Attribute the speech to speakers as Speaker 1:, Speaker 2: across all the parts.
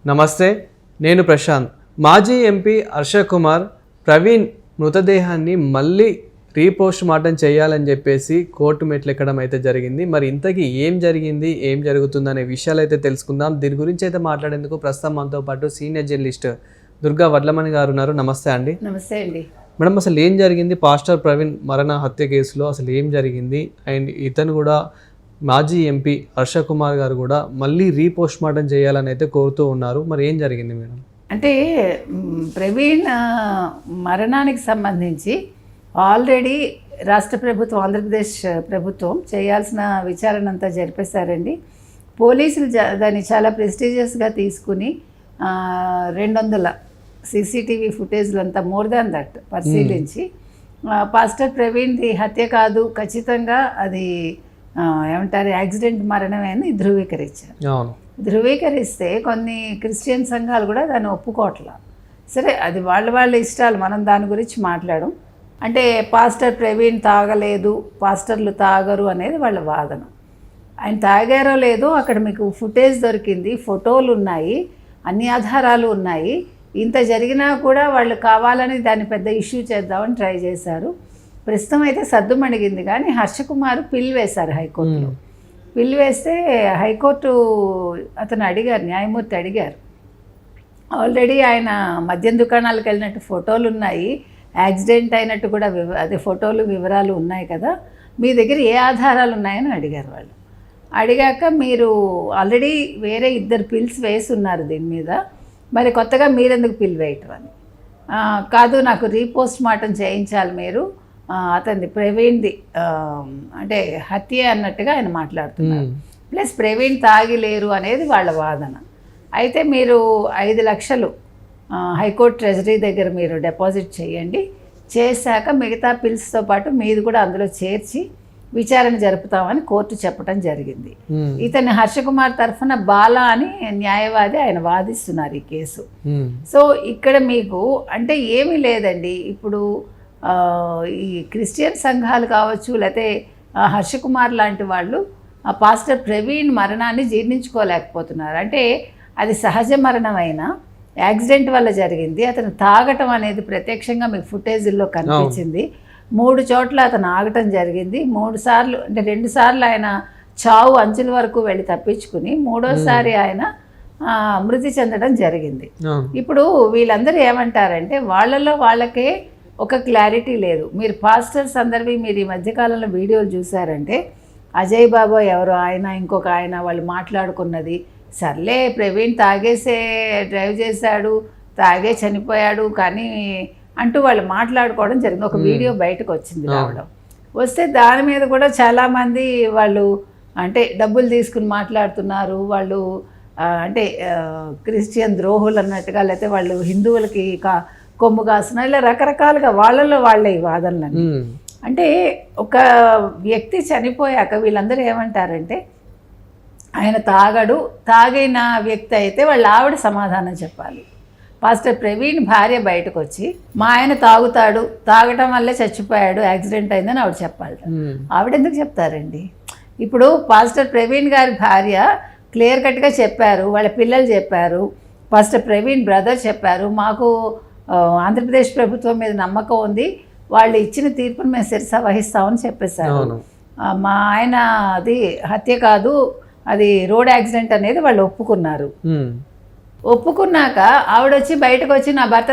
Speaker 1: నమస్తే, నేను ప్రశాంత్. మాజీ ఎంపీ హర్ష కుమార్ ప్రవీణ్ మృతదేహాన్ని మళ్ళీ రీపోస్ట్ మార్టం చేయాలని చెప్పేసి కోర్టు మెట్లు ఎక్కడం అయితే జరిగింది. మరి ఇంతకీ ఏం జరిగింది, ఏం జరుగుతుందనే విషయాలు అయితే తెలుసుకుందాం. దీని గురించి అయితే మాట్లాడేందుకు ప్రస్తుతం మనతో పాటు సీనియర్ జర్నలిస్ట్ దుర్గా వడ్లమణి గారు ఉన్నారు. నమస్తే అండి.
Speaker 2: నమస్తే అండి.
Speaker 1: మేడం, అసలు ఏం జరిగింది పాస్టర్ ప్రవీణ్ మరణ హత్య కేసులో? అసలు ఏం జరిగింది? అండ్ ఇతను కూడా మాజీ ఎంపీ హర్ష కుమార్ గారు కూడా మళ్ళీ రీపోస్ట్ మార్టం చేయాలని అయితే కోరుతూ ఉన్నారు. మరి ఏం జరిగింది మేడం?
Speaker 2: అంటే ప్రవీణ్ మరణానికి సంబంధించి ఆల్రెడీ రాష్ట్ర ప్రభుత్వం, ఆంధ్రప్రదేశ్ ప్రభుత్వం చేయాల్సిన విచారణ అంతా జరిపేశారండి. పోలీసులు దాన్ని చాలా ప్రెస్టీజియస్గా తీసుకుని 200 సీసీటీవీ ఫుటేజ్లంతా మోర్ దాన్ దట్ పరిశీలించి పాస్టర్ ప్రవీణ్ది హత్య కాదు, ఖచ్చితంగా అది ఏమంటారు యాక్సిడెంట్ మరణమే అని ధృవీకరించారు. ధృవీకరిస్తే కొన్ని క్రిస్టియన్ సంఘాలు కూడా దాన్ని ఒప్పుకోవట్లా. సరే, అది వాళ్ళ ఇష్టాలు, మనం దాని గురించి మాట్లాడం. అంటే పాస్టర్ ప్రవీణ్ తాగలేదు, పాస్టర్లు తాగరు అనేది వాళ్ళ వాదన. ఆయన తాగారో లేదో అక్కడ మీకు ఫుటేజ్ దొరికింది, ఫోటోలు ఉన్నాయి, అన్ని ఆధారాలు ఉన్నాయి. ఇంత జరిగినా కూడా వాళ్ళు కావాలని దాన్ని పెద్ద ఇష్యూ చేద్దామని ట్రై చేశారు. ప్రస్తుతం అయితే సద్దుమణిగింది. కానీ హర్ష కుమార్ పిల్ వేశారు హైకోర్టులో. పిల్ వేస్తే హైకోర్టు అతను అడిగారు, న్యాయమూర్తి అడిగారు, ఆల్రెడీ ఆయన మద్యం దుకాణాలకు వెళ్ళినట్టు ఫోటోలు ఉన్నాయి, యాక్సిడెంట్ అయినట్టు కూడా అదే ఫోటోలు వివరాలు ఉన్నాయి కదా, మీ దగ్గర ఏ ఆధారాలు ఉన్నాయని అడిగారు వాళ్ళు. అడిగాక మీరు ఆల్రెడీ వేరే 2 పిల్స్ వేసి ఉన్నారు దీని మీద, మరి కొత్తగా మీరెందుకు పిల్ వేయటం అని. కాదు, నాకు రీపోస్ట్ మార్టం చేయించాలి మీరు, అతన్ని ప్రవీణ్ది అంటే హత్య అన్నట్టుగా ఆయన మాట్లాడుతున్నారు. ప్లస్ ప్రవీణ్ తాగిలేరు అనేది వాళ్ళ వాదన. అయితే మీరు 5 లక్షలు హైకోర్టు ట్రెజరీ దగ్గర మీరు డిపాజిట్ చేయండి, చేశాక మిగతా పిల్స్తో పాటు మీది కూడా అందులో చేర్చి విచారణ జరుపుతామని కోర్టు చెప్పడం జరిగింది. ఇతని హర్ష కుమార్ తరఫున బాలా అని న్యాయవాది ఆయన వాదిస్తున్నారు ఈ కేసు. సో ఇక్కడ మీకు అంటే ఏమీ లేదండి. ఇప్పుడు ఈ క్రిస్టియన్ సంఘాలు కావచ్చు, లేకపోతే హర్ష కుమార్ లాంటి వాళ్ళు ఆ పాస్టర్ ప్రవీణ్ మరణాన్ని జీర్ణించుకోలేకపోతున్నారు. అంటే అది సహజ మరణమైనా యాక్సిడెంట్ వల్ల జరిగింది. అతను తాగటం అనేది ప్రత్యక్షంగా మీకు ఫుటేజీల్లో కనిపించింది. 3 చోట్ల అతను ఆగటం జరిగింది. 3 సార్లు అంటే 2 సార్లు ఆయన చావు అంచుల వరకు వెళ్ళి తప్పించుకుని 3వసారి ఆయన మృతి చెందడం జరిగింది. ఇప్పుడు వీళ్ళందరూ ఏమంటారంటే వాళ్ళకే ఒక క్లారిటీ లేదు. మీరు పాస్టర్స్ అందరివి మీరు ఈ మధ్యకాలంలో వీడియోలు చూసారంటే అజయ్ బాబా ఎవరో ఆయన, ఇంకొక ఆయన, వాళ్ళు మాట్లాడుకున్నది సర్లే ప్రవీణ్ తాగేసే డ్రైవ్ చేశాడు, తాగే చనిపోయాడు కానీ అంటూ వాళ్ళు మాట్లాడుకోవడం జరిగింది. ఒక వీడియో బయటకు వచ్చింది రావడం. వస్తే దాని మీద కూడా చాలామంది వాళ్ళు అంటే డబ్బులు తీసుకుని మాట్లాడుతున్నారు, వాళ్ళు అంటే క్రిస్టియన్ ద్రోహులు అన్నట్టుగా, లేకపోతే వాళ్ళు హిందువులకి కొమ్ము కాస్తున్నారు, ఇలా రకరకాలుగా వాళ్ళలో వాళ్ళే ఈ వాదనలని. అంటే ఒక వ్యక్తి చనిపోయాక వీళ్ళందరూ ఏమంటారంటే ఆయన తాగడు, తాగిన వ్యక్తి అయితే వాళ్ళ ఆవిడ సమాధానం చెప్పాలి. పాస్టర్ ప్రవీణ్ భార్య బయటకు వచ్చి మా ఆయన తాగుతాడు, తాగటం వల్లే చచ్చిపోయాడు, యాక్సిడెంట్ అయిందని ఆవిడ చెప్పాలి. ఆవిడ ఎందుకు చెప్తారండి? ఇప్పుడు పాస్టర్ ప్రవీణ్ గారి భార్య క్లియర్ కట్గా చెప్పారు, వాళ్ళ పిల్లలు చెప్పారు, పాస్టర్ ప్రవీణ్ బ్రదర్ చెప్పారు, మాకు ఆంధ్రప్రదేశ్ ప్రభుత్వం మీద నమ్మకం ఉంది, వాళ్ళు ఇచ్చిన తీర్పును మేము శిరస వహిస్తామని చెప్పేశారు. మా ఆయన అది హత్య కాదు, అది రోడ్ యాక్సిడెంట్ అనేది వాళ్ళు ఒప్పుకున్నారు. ఒప్పుకున్నాక ఆవిడ వచ్చి బయటకు వచ్చి నా భర్త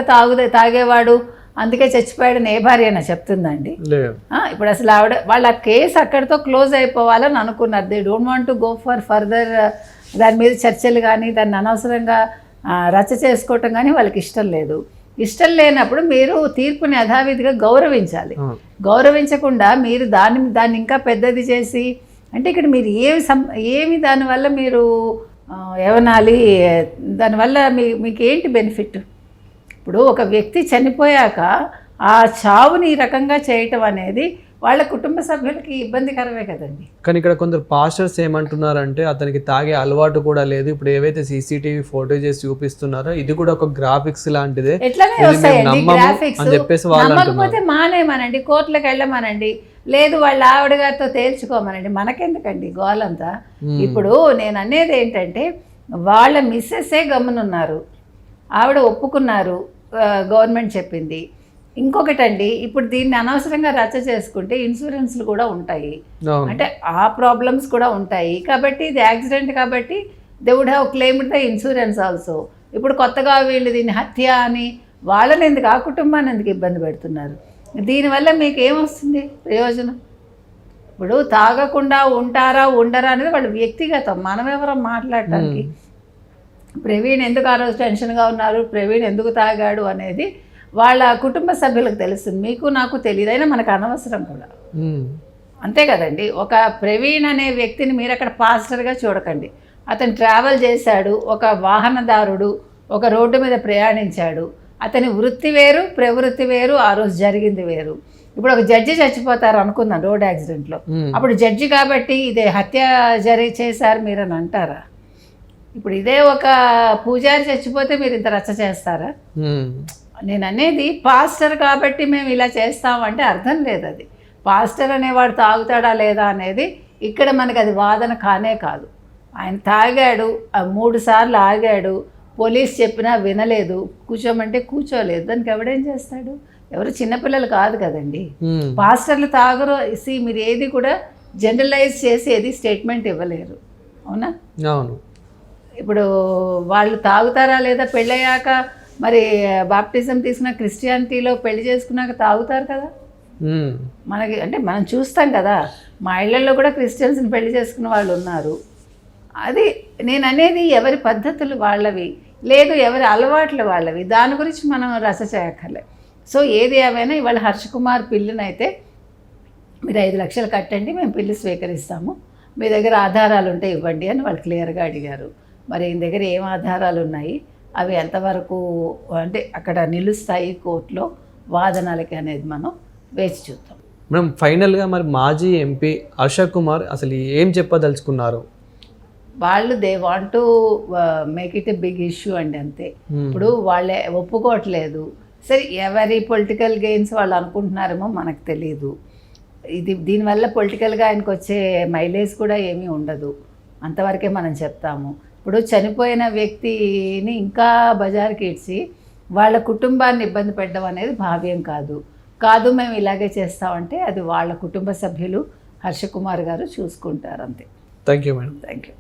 Speaker 2: తాగేవాడు అందుకే చచ్చిపోయాడని ఏ భార్య అయినా చెప్తుందండి? ఇప్పుడు అసలు ఆవిడ వాళ్ళ కేసు అక్కడితో క్లోజ్ అయిపోవాలని అనుకున్నారు. They don't want to go for further దాని మీద చర్చలు కానీ దాన్ని అనవసరంగా రచ్చ చేసుకోవటం కానీ వాళ్ళకి ఇష్టం లేదు. ఇష్టం లేనప్పుడు మీరు తీర్పుని యథావిధిగా గౌరవించాలి. గౌరవించకుండా మీరు దాన్ని ఇంకా పెద్దది చేసి అంటే ఇక్కడ మీరు ఏమి దానివల్ల మీరు ఏమనాలి, దానివల్ల మీకు ఏంటి బెనిఫిట్? ఇప్పుడు ఒక వ్యక్తి చనిపోయాక ఆ చావుని ఈ రకంగా చేయటం అనేది వాళ్ళ కుటుంబ సభ్యులకి ఇబ్బందికరమే కదండి.
Speaker 1: కానీ ఇక్కడ కొందరు పాస్టర్స్ ఏమంటున్నారంటే అతనికి తాగే అలవాటు కూడా లేదు, ఇప్పుడు ఏవైతే సీసీటీవీ ఫోటేజెస్ చూపిస్తున్నారో ఇది కూడా ఒక గ్రాఫిక్స్ లాంటిదే,
Speaker 2: ఎట్లానే వస్తాయండి గ్రాఫిక్స్. నమ్మకపోతే మానేమనండి, కోర్టులకు వెళ్ళమనండి, లేదు వాళ్ళ ఆవిడ గారితో తేల్చుకోమనండి, మనకెందుకండి గోలంతా. ఇప్పుడు నేను అనేది ఏంటంటే వాళ్ళ మిస్సెస్సే గమ్మునున్నారు, ఆవిడ ఒప్పుకున్నారు, గవర్నమెంట్ చెప్పింది. ఇంకొకటండి, ఇప్పుడు దీన్ని అనవసరంగా రచ్చ చేసుకుంటే ఇన్సూరెన్స్లు కూడా ఉంటాయి, అంటే ఆ ప్రాబ్లమ్స్ కూడా ఉంటాయి. కాబట్టి ఇది యాక్సిడెంట్ కాబట్టి they would have claimed the insurance also. ఇప్పుడు కొత్తగా వీళ్ళు దీన్ని హత్య అని వాళ్ళని ఎందుకు, ఆ కుటుంబాన్ని ఎందుకు ఇబ్బంది పెడుతున్నారు? దీనివల్ల మీకు ఏమొస్తుంది ప్రయోజనం? ఇప్పుడు తాగకుండా ఉంటారా ఉండరా అనేది వాళ్ళు వ్యక్తిగతం, మనం ఎవరో మాట్లాడటానికి. ప్రవీణ్ ఎందుకు ఆ రోజు టెన్షన్గా ఉన్నారు, ప్రవీణ్ ఎందుకు తాగాడు అనేది వాళ్ళ కుటుంబ సభ్యులకు తెలుస్తుంది, మీకు నాకు తెలియదు, అయినా మనకు అనవసరం కూడా. అంతే కదండి. ఒక ప్రవీణ్ అనే వ్యక్తిని మీరు అక్కడ పాస్టర్గా చూడకండి. అతను ట్రావెల్ చేశాడు, ఒక వాహనదారుడు, ఒక రోడ్డు మీద ప్రయాణించాడు. అతని వృత్తి వేరు, ప్రవృత్తి వేరు, ఆ రోజు జరిగింది వేరు. ఇప్పుడు ఒక జడ్జి చచ్చిపోతారు అనుకుందాం రోడ్ యాక్సిడెంట్లో, అప్పుడు జడ్జి కాబట్టి ఇదే హత్య చేశారు మీరని అంటారా? ఇప్పుడు ఇదే ఒక పూజారి చచ్చిపోతే మీరు ఇంత రచ్చ చేస్తారా? నేను అనేది పాస్టర్ కాబట్టి మేము ఇలా చేస్తామంటే అర్థం లేదు. అది పాస్టర్ అనేవాడు తాగుతాడా లేదా అనేది ఇక్కడ మనకి అది వాదన కానే కాదు. ఆయన తాగాడు, 3 సార్లు ఆగాడు, పోలీస్ చెప్పినా వినలేదు, కూర్చోమంటే కూర్చోలేదు, దానికి ఎవడేం చేస్తాడు? ఎవరు చిన్నపిల్లలు కాదు కదండి. పాస్టర్లు తాగరు మీరు ఏది కూడా జనరలైజ్ చేసి ఏది స్టేట్మెంట్ ఇవ్వలేరు, అవునా?
Speaker 1: అవును.
Speaker 2: ఇప్పుడు వాళ్ళు తాగుతారా లేదా పెళ్ళయ్యాక, మరి బాప్టిజం తీసుకున్న క్రిస్టియానిటీలో పెళ్లి చేసుకున్నాక తాగుతారు కదా. మనకి అంటే మనం చూస్తాం కదా, మా ఇళ్లలో కూడా క్రిస్టియన్స్ని పెళ్లి చేసుకున్న వాళ్ళు ఉన్నారు. అది నేను అనేది ఎవరి పద్ధతులు వాళ్ళవి, లేదు ఎవరి అలవాట్లు వాళ్ళవి, దాని గురించి మనం రస చేయక్కర్లే. సో ఏది ఏమైనా ఇవాళ హర్షకుమార్ పిల్లినైతే మీరు 5 లక్షలు కట్టండి, మేము పిల్లి స్వీకరిస్తాము, మీ దగ్గర ఆధారాలు ఉంటే ఇవ్వండి అని వాళ్ళు క్లియర్గా అడిగారు. మరి ఈయన దగ్గర ఏం ఆధారాలు ఉన్నాయి, అవి ఎంతవరకు అంటే అక్కడ నిలుస్తాయి కోర్టులో వాదనలకి అనేది మనం వేచి చూద్దాం.
Speaker 1: మేడం ఫైనల్గా మరి మాజీ ఎంపీ అశోక్ కుమార్ అసలు ఏం చెప్పదలుచుకున్నారు?
Speaker 2: వాళ్ళు they want to make it a big issue అండి, అంతే. ఇప్పుడు వాళ్ళే ఒప్పుకోవట్లేదు. సరే, ఎవరి పొలిటికల్ గెయిన్స్ వాళ్ళు అనుకుంటున్నారేమో మనకు తెలియదు. దీనివల్ల పొలిటికల్గా ఆయనకు వచ్చే మైలేజ్ కూడా ఏమీ ఉండదు, అంతవరకే మనం చెప్తాము. ఇప్పుడు చనిపోయిన వ్యక్తిని ఇంకా బజార్కి ఇడ్చి వాళ్ళ కుటుంబాన్ని ఇబ్బంది పెట్టడం అనేది భావ్యం కాదు మేము ఇలాగే చేస్తామంటే అది వాళ్ళ కుటుంబ సభ్యులు హర్షకుమార్ గారు చూసుకుంటారు, అంతే.
Speaker 1: Thank you madam.
Speaker 2: Thank you.